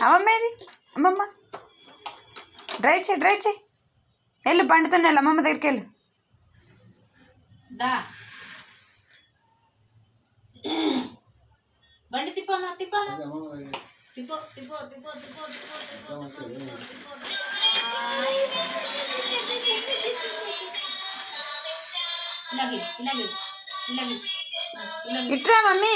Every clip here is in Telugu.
అమ్మమ్మేది అమ్మమ్మ డ్రైవ్ చేయి వెళ్ళు బండితోనే వెళ్ళు అమ్మమ్మ దగ్గరికి వెళ్ళు బండి తిప్పానా తిప్పో ఇలాగే ఇట్రా మమ్మీ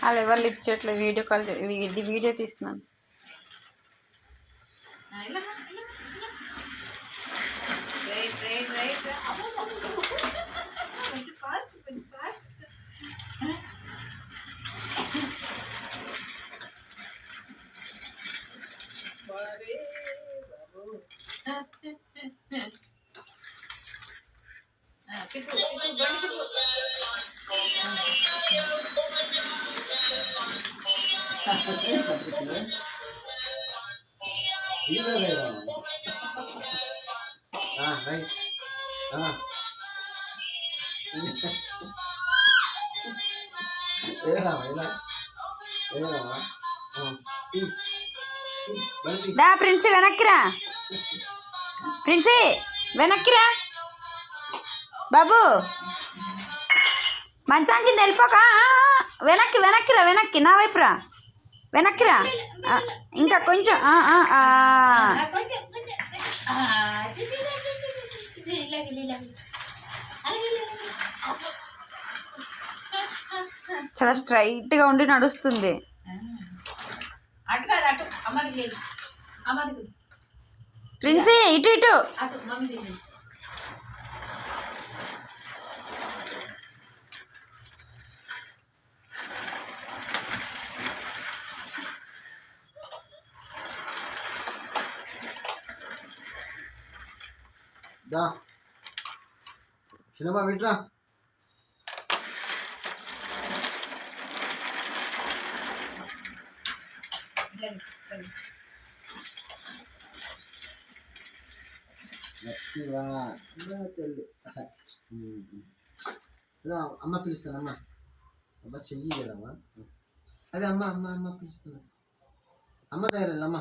అలా ఎవరు లిఫ్ట్ చేయట్లేదు వీడియో కాల్ వీడియో తీస్తున్నాను దా ప్రిన్సీ వెనక్కిరా బాబు మంచం కింద వెళ్ళిపోక వెనక్కి నా వైపురా వెనక్కిరా ఇంకా కొంచెం చాలా స్ట్రైట్గా ఉండి నడుస్తుంది ప్రిన్సీ ఇటు దా సినిమా విట్రా అమ్మ పిలుస్తానమ్మా అమ్మ చెయ్యి కదమ్మా అదే అమ్మ పిలుస్తాను అమ్మ దగ్గర అమ్మ